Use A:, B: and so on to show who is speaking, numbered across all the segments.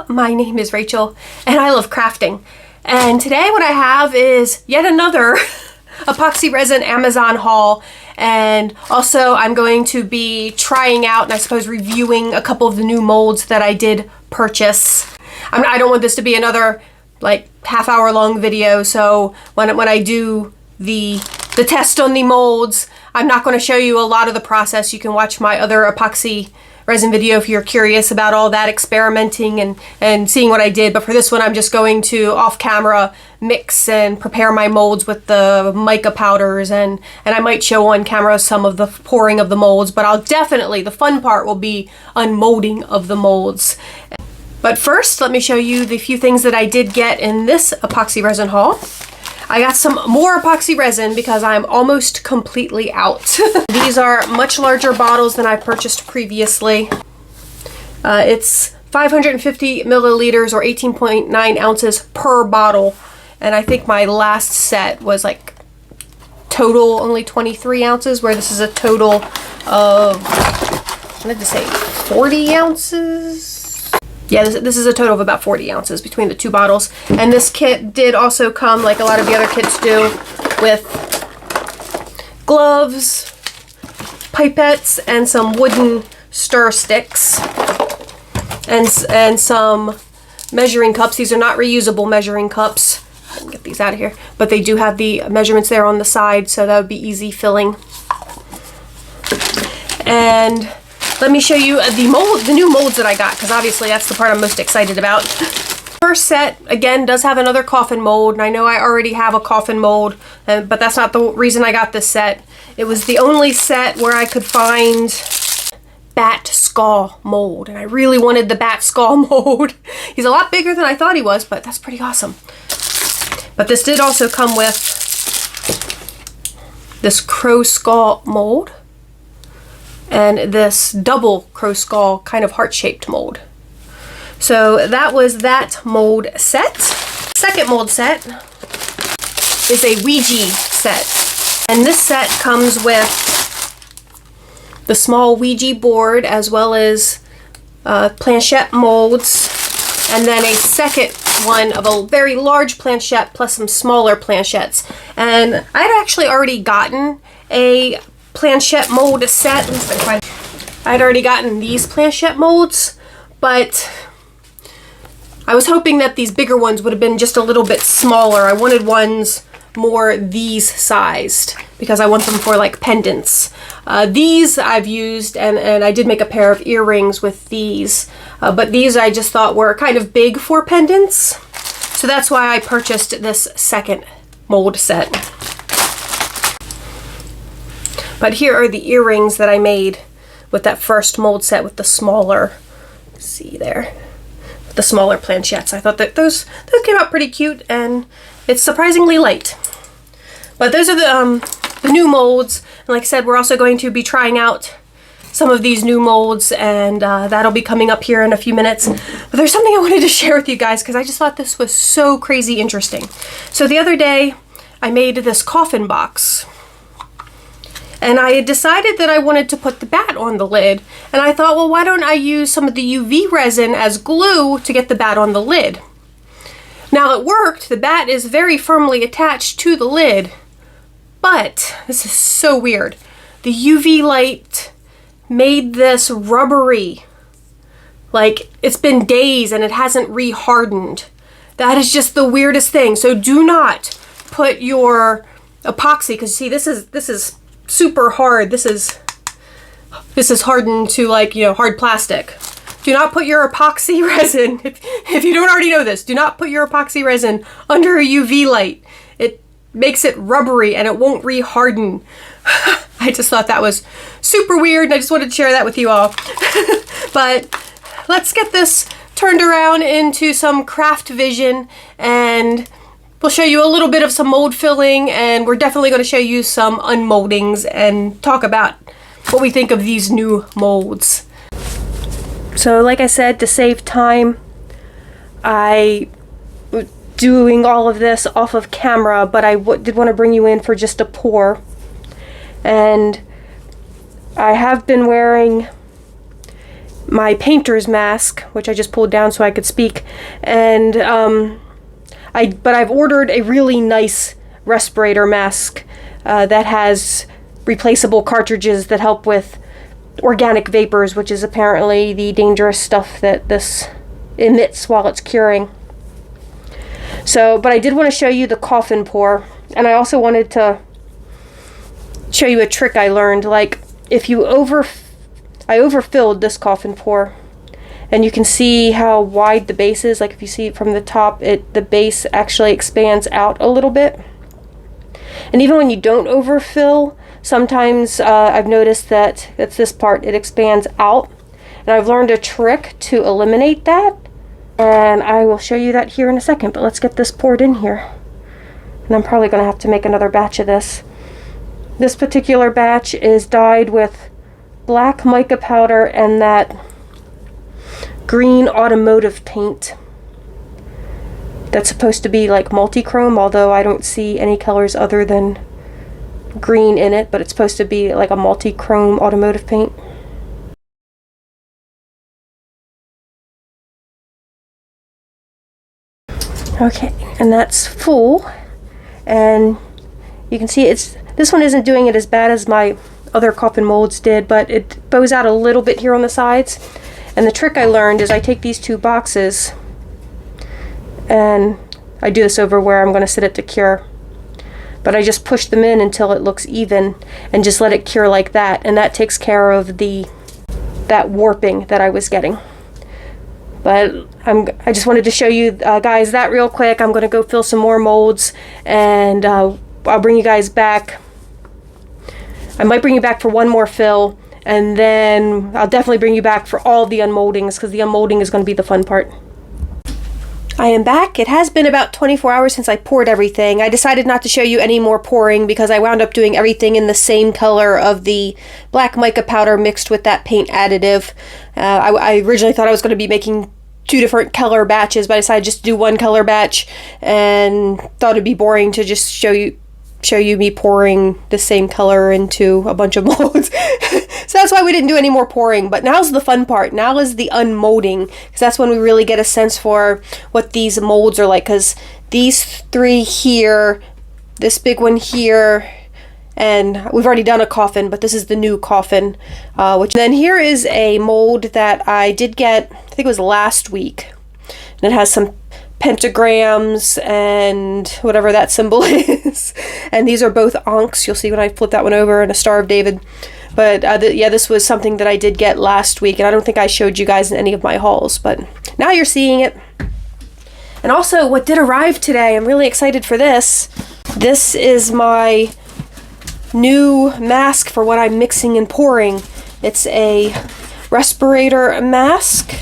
A: My name is Rachel and I love crafting. And today what I have is yet another epoxy resin Amazon haul, and also I'm going to be trying out and I suppose reviewing a couple of the new molds that I did purchase. I don't want this to be another like half-hour long video, so when I do the test on the molds, I'm not going to show you a lot of the process. You can watch my other epoxy resin video if you're curious about all that experimenting and seeing what I did. But for this one, I'm just going to off camera mix and prepare my molds with the mica powders, and I might show on camera some of the pouring of the molds, but I'll definitely, the fun part will be unmolding of the molds. But first, let me show you the few things that I did get in this epoxy resin haul. I got some more epoxy resin because I'm almost completely out. These are much larger bottles than I purchased previously. It's 550 milliliters or 18.9 ounces per bottle. And I think my last set was like total only 23 ounces, where this is a total of, I wanted to say 40 ounces. Yeah, this is a total of about 40 ounces between the two bottles. And this kit did also come, like a lot of the other kits do, with gloves, pipettes, and some wooden stir sticks, and some measuring cups. These are not reusable measuring cups. I can get these out of here. But they do have the measurements there on the side, so that would be easy filling. And let me show you the new molds that I got, because obviously that's the part I'm most excited about. First set, again, does have another coffin mold, and I know I already have a coffin mold, but that's not the reason I got this set. It was the only set where I could find bat skull mold, and I really wanted the bat skull mold. He's a lot bigger than I thought he was, but that's pretty awesome. But this did also come with this crow skull mold, and this double crow skull kind of heart-shaped mold. So that was that mold set. Second mold set is a Ouija set. And this set comes with the small Ouija board as well as planchette molds, and then a second one of a very large planchette plus some smaller planchettes. And I'd actually already gotten a planchette mold set. I'd already gotten these planchette molds, but I was hoping that these bigger ones would have been just a little bit smaller. I wanted ones more these sized because I want them for like pendants. These I've used, and I did make a pair of earrings with these, but these I just thought were kind of big for pendants. So that's why I purchased this second mold set. But here are the earrings that I made with that first mold set with the smaller, see there, the smaller planchettes. I thought that those came out pretty cute, and it's surprisingly light. But those are the new molds. And like I said, we're also going to be trying out some of these new molds, and that'll be coming up here in a few minutes. But there's something I wanted to share with you guys because I just thought this was so crazy interesting. So the other day I made this coffin box, and I had decided that I wanted to put the bat on the lid. And I thought, well, why don't I use some of the UV resin as glue to get the bat on the lid? Now it worked. The bat is very firmly attached to the lid. But this is so weird. The UV light made this rubbery. Like, it's been days and it hasn't re-hardened. That is just the weirdest thing. So do not put your epoxy, because see, this is super hard. This is hardened to, like, you know, hard plastic. Do not put your epoxy resin, if you don't already know this, do not put your epoxy resin under a UV light. It makes it rubbery and it won't re-harden. I just thought that was super weird, and I just wanted to share that with you all. But let's get this turned around into some craft vision, and we'll show you a little bit of some mold filling, and we're definitely going to show you some unmoldings and talk about what we think of these new molds. So like I said, to save time, I was doing all of this off of camera, but I did want to bring you in for just a pour. And I have been wearing my painter's mask, which I just pulled down so I could speak, and but I've ordered a really nice respirator mask that has replaceable cartridges that help with organic vapors, which is apparently the dangerous stuff that this emits while it's curing. So, but I did want to show you the coffin pour, and I also wanted to show you a trick I learned. Like, if you I overfilled this coffin pour, and you can see how wide the base is. Like, if you see it from the top, the base actually expands out a little bit. And even when you don't overfill, sometimes I've noticed that that's this part, it expands out. And I've learned a trick to eliminate that, and I will show you that here in a second. But let's get this poured in here. And I'm probably going to have to make another batch of this. This particular batch is dyed with black mica powder and that green automotive paint that's supposed to be like multi-chrome, although I don't see any colors other than green in it, but it's supposed to be like a multi-chrome automotive paint. Okay, and that's full, and you can see this one isn't doing it as bad as my other coffin molds did, but it bows out a little bit here on the sides. And the trick I learned is I take these two boxes and I do this over where I'm going to sit it to cure, but I just push them in until it looks even and just let it cure like that, and that takes care of that warping that I was getting. But I just wanted to show you guys that real quick. I'm going to go fill some more molds, and I'll bring you guys back. I might bring you back for one more fill, and then I'll definitely bring you back for all the unmoldings, because the unmolding is going to be the fun part. I am back. It has been about 24 hours since I poured everything. I decided not to show you any more pouring because I wound up doing everything in the same color of the black mica powder mixed with that paint additive. I originally thought I was going to be making 2 different color batches, but I decided just to do 1 color batch, and thought it'd be boring to just show you me pouring the same color into a bunch of molds. So that's why we didn't do any more pouring. But now's the fun part. Now is the unmolding, because that's when we really get a sense for what these molds are like. Because these 3 here, this big one here, and we've already done a coffin, but this is the new coffin. Which then here is a mold that I did get, I think it was last week, and it has some pentagrams and whatever that symbol is, and these are both Ankhs. You'll see when I flip that one over, and a Star of David. But yeah, this was something that I did get last week, and I don't think I showed you guys in any of my hauls, but now you're seeing it. And also, what did arrive today, I'm really excited for this. This is my new mask for what I'm mixing and pouring. It's a respirator mask,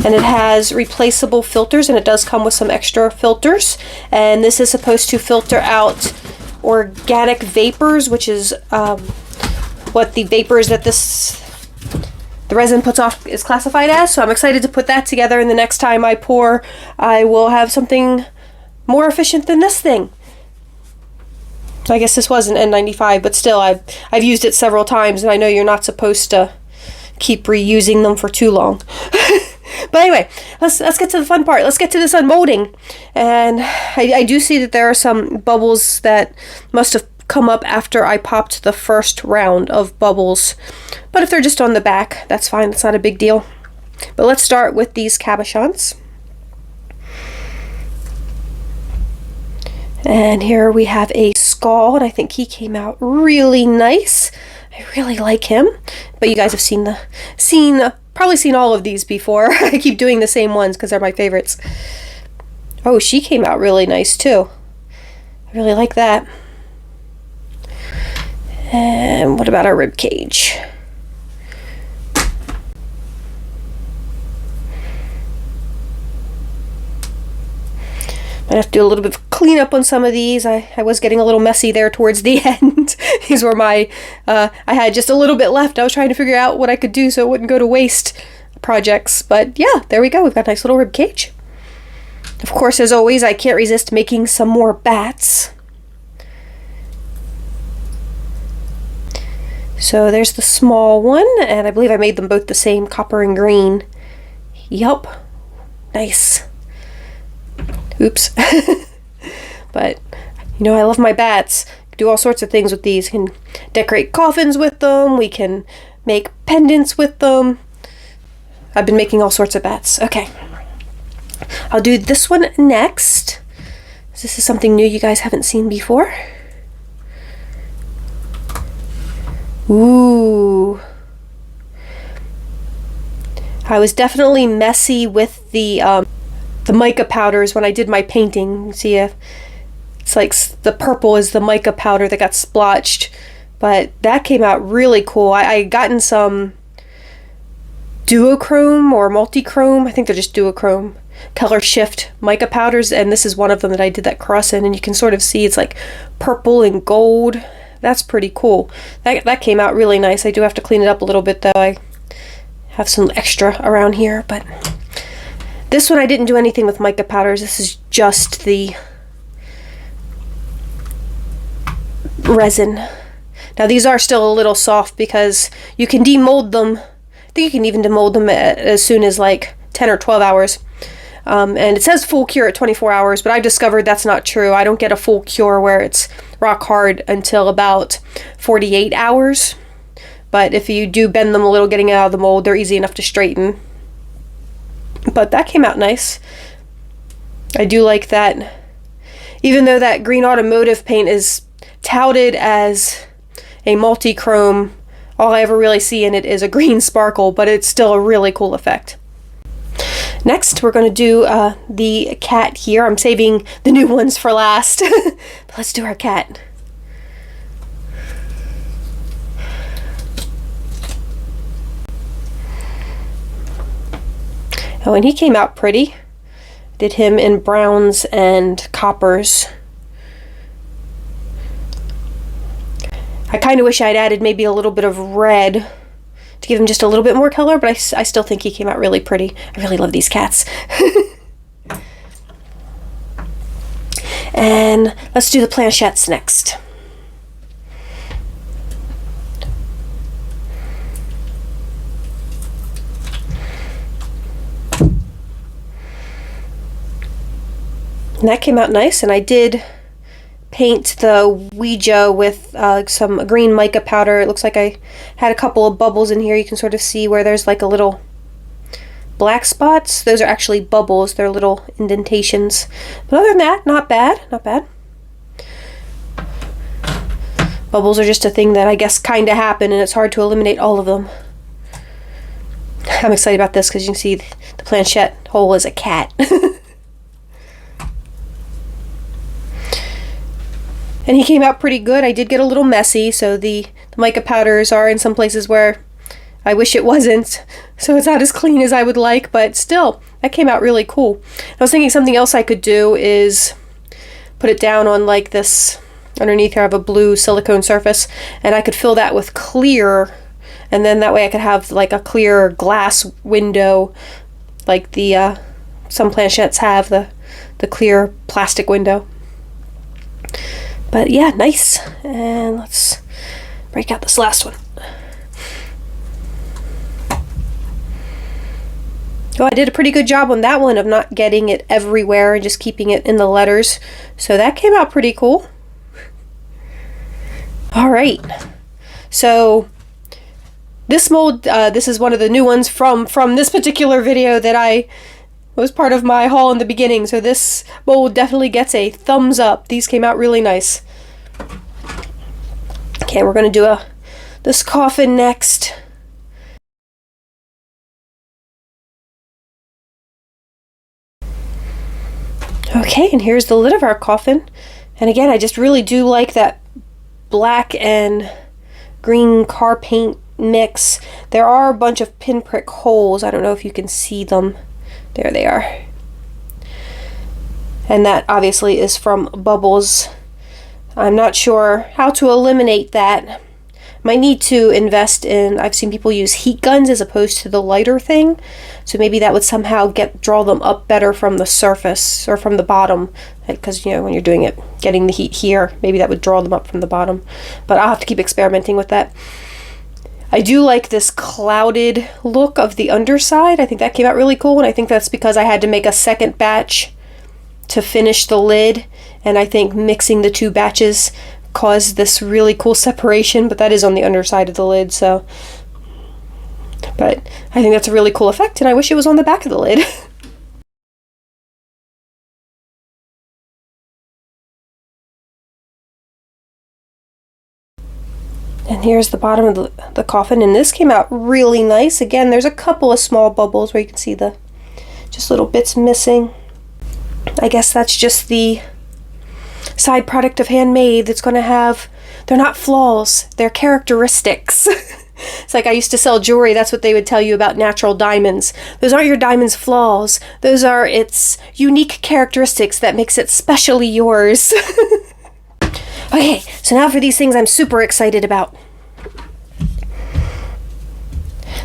A: and it has replaceable filters, and it does come with some extra filters, and this is supposed to filter out organic vapors, which is what the vapors that the resin puts off is classified as. So I'm excited to put that together, and the next time I pour, I will have something more efficient than this thing. I guess this was an N95, but still, I've used it several times, and I know you're not supposed to keep reusing them for too long. But anyway, let's get to the fun part. Let's get to this unmolding. And I do see that there are some bubbles that must have come up after I popped the first round of bubbles. But if they're just on the back, that's fine. That's not a big deal. But let's start with these cabochons. And here we have a skull, and I think he came out really nice. I really like him. But you guys have probably seen all of these before. I keep doing the same ones because they're my favorites. Oh, she came out really nice too. I really like that. And what about our rib cage? I have to do a little bit of cleanup on some of these. I was getting a little messy there towards the end. These were my, I had just a little bit left. I was trying to figure out what I could do so it wouldn't go to waste projects. But yeah, there we go. We've got a nice little rib cage. Of course, as always, I can't resist making some more bats. So there's the small one, and I believe I made them both the same, copper and green. Yup. Nice. Oops. But, you know, I love my bats. Do all sorts of things with these. Can decorate coffins with them. We can make pendants with them. I've been making all sorts of bats. Okay. I'll do this one next. This is something new you guys haven't seen before. Ooh. I was definitely messy with the mica powders when I did my painting. You see, it's like the purple is the mica powder that got splotched, but that came out really cool. I gotten some duochrome or multichrome, I think they're just duochrome, color shift mica powders, and this is one of them that I did that cross in, and you can sort of see it's like purple and gold. That's pretty cool. That came out really nice. I do have to clean it up a little bit though. I have some extra around here, but this one I didn't do anything with mica powders. This is just the resin. Now these are still a little soft because you can demold them. I think you can even demold them as soon as like 10 or 12 hours. And it says full cure at 24 hours, but I've discovered that's not true. I don't get a full cure where it's rock hard until about 48 hours. But if you do bend them a little getting out of the mold, they're easy enough to straighten. But that came out nice. I do like that. Even though that green automotive paint is touted as a multi-chrome, all I ever really see in it is a green sparkle, but it's still a really cool effect. Next, we're going to do the cat here. I'm saving the new ones for last. But let's do our cat. Oh, and he came out pretty. Did him in browns and coppers. I kind of wish I'd added maybe a little bit of red to give him just a little bit more color, but I still think he came out really pretty. I really love these cats. And let's do the planchettes next. And that came out nice, and I did paint the Ouija with some green mica powder. It looks like I had a couple of bubbles in here. You can sort of see where there's like a little black spots. Those are actually bubbles. They're little indentations. But other than that, not bad. Not bad. Bubbles are just a thing that I guess kind of happen, and it's hard to eliminate all of them. I'm excited about this because you can see the planchette hole is a cat. And he came out pretty good. I did get a little messy, so the mica powders are in some places where I wish it wasn't. So it's not as clean as I would like, but still, that came out really cool. I was thinking something else I could do is put it down on like this, underneath here I have a blue silicone surface, and I could fill that with clear, and then that way I could have like a clear glass window, like the some planchettes have the clear plastic window. But yeah, nice. And let's break out this last one. Oh, I did a pretty good job on that one of not getting it everywhere and just keeping it in the letters. So that came out pretty cool. All right. So this mold, this is one of the new ones from this particular video that I was part of my haul in the beginning, so this mold definitely gets a thumbs up. These came out really nice. Okay, we're going to do this coffin next. Okay, and here's the lid of our coffin. And again, I just really do like that black and green car paint mix. There are a bunch of pinprick holes. I don't know if you can see them. There they are. And that obviously is from bubbles. I'm not sure how to eliminate that. Might need to invest in, I've seen people use heat guns as opposed to the lighter thing. So maybe that would somehow draw them up better from the surface or from the bottom. Because, you know, when you're doing it, getting the heat here, maybe that would draw them up from the bottom. But I'll have to keep experimenting with that. I do like this clouded look of the underside. I think that came out really cool, and I think that's because I had to make a second batch to finish the lid, and I think mixing the two batches caused this really cool separation, but that is on the underside of the lid, so. But I think that's a really cool effect, and I wish it was on the back of the lid. And here's the bottom of the coffin, and this came out really nice. Again, there's a couple of small bubbles where you can see the just little bits missing. I guess that's just the side product of handmade that's going to have, they're not flaws, they're characteristics. It's like I used to sell jewelry, that's what they would tell you about natural diamonds. Those aren't your diamond's flaws, those are its unique characteristics that makes it specially yours. Okay, so now for these things I'm super excited about.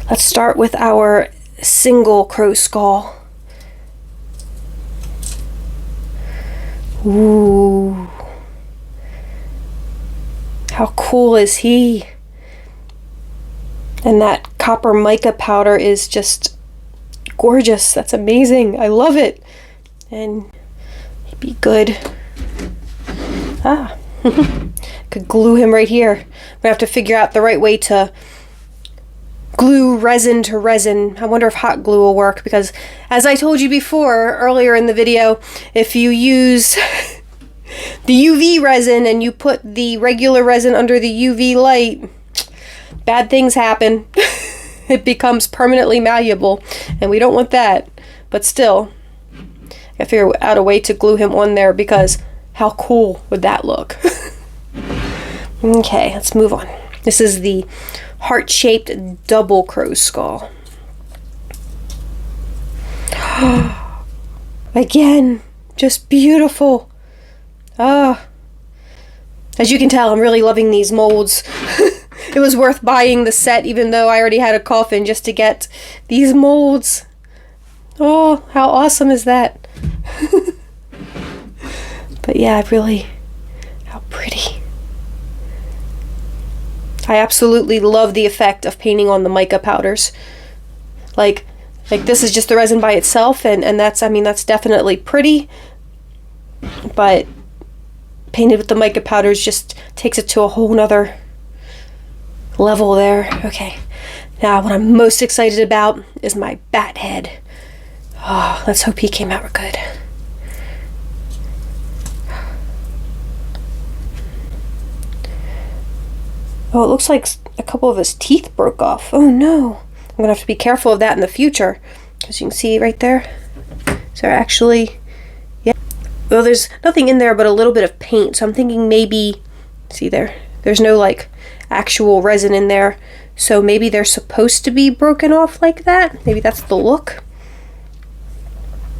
A: Let's start with our single crow skull. Ooh. How cool is he? And that copper mica powder is just gorgeous. That's amazing. I love it. And he'd be good. Could glue him right here. I'm gonna have to figure out the right way to glue resin to resin. I wonder if hot glue will work, because as I told you before earlier in the video, if you use the UV resin and you put the regular resin under the UV light, bad things happen. It becomes permanently malleable, and we don't want that. But still, I gotta figure out a way to glue him on there, because how cool would that look? Okay, let's move on. This is the heart-shaped double crow skull. Again, just beautiful. As you can tell, I'm really loving these molds. It was worth buying the set, even though I already had a coffin, just to get these molds. Oh, how awesome is that? But yeah, how pretty. I absolutely love the effect of painting on the mica powders. Like this is just the resin by itself, and that's, I mean, that's definitely pretty, but painted with the mica powders just takes it to a whole nother level there. Okay, now what I'm most excited about is my bat head. Oh, let's hope he came out good. Oh, it looks like a couple of his teeth broke off. Oh no. I'm gonna have to be careful of that in the future. As you can see right there. So actually, yeah. Well, there's nothing in there but a little bit of paint. So I'm thinking maybe, see there, there's no like actual resin in there. So maybe they're supposed to be broken off like that. Maybe that's the look.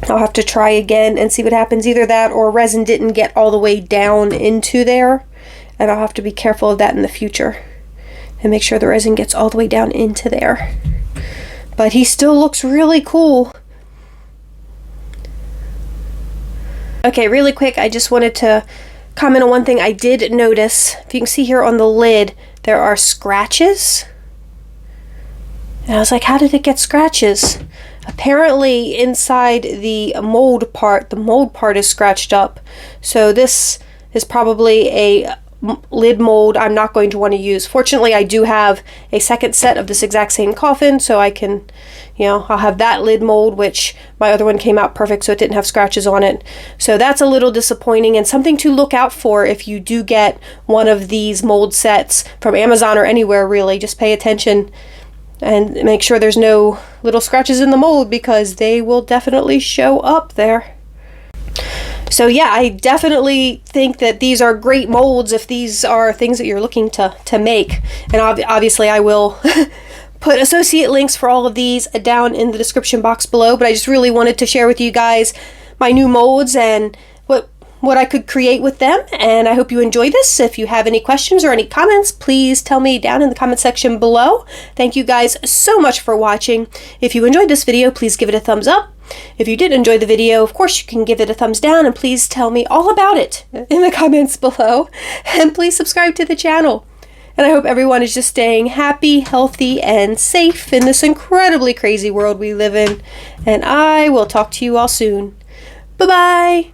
A: I'll have to try again and see what happens. Either that or resin didn't get all the way down into there. And I'll have to be careful of that in the future and make sure the resin gets all the way down into there. But he still looks really cool. Okay, really quick, I just wanted to comment on one thing I did notice. If you can see here on the lid, there are scratches. And I was like, how did it get scratches? Apparently inside the mold part is scratched up. So this is probably a lid mold I'm not going to want to use. Fortunately, I do have a second set of this exact same coffin, so I can, I'll have that lid mold, which my other one came out perfect, so it didn't have scratches on it. So that's a little disappointing, and something to look out for if you do get one of these mold sets from Amazon or anywhere, really. Just pay attention and make sure there's no little scratches in the mold, because they will definitely show up there. So yeah, I definitely think that these are great molds if these are things that you're looking to make. And obviously I will put associate links for all of these down in the description box below, but I just really wanted to share with you guys my new molds and what I could create with them, and I hope you enjoy this. If you have any questions or any comments, please tell me down in the comment section below. Thank you guys so much for watching. If you enjoyed this video, please give it a thumbs up. If you did enjoy the video, of course you can give it a thumbs down, and please tell me all about it in the comments below. And please subscribe to the channel. And I hope everyone is just staying happy, healthy, and safe in this incredibly crazy world we live in. And I will talk to you all soon. Bye-bye.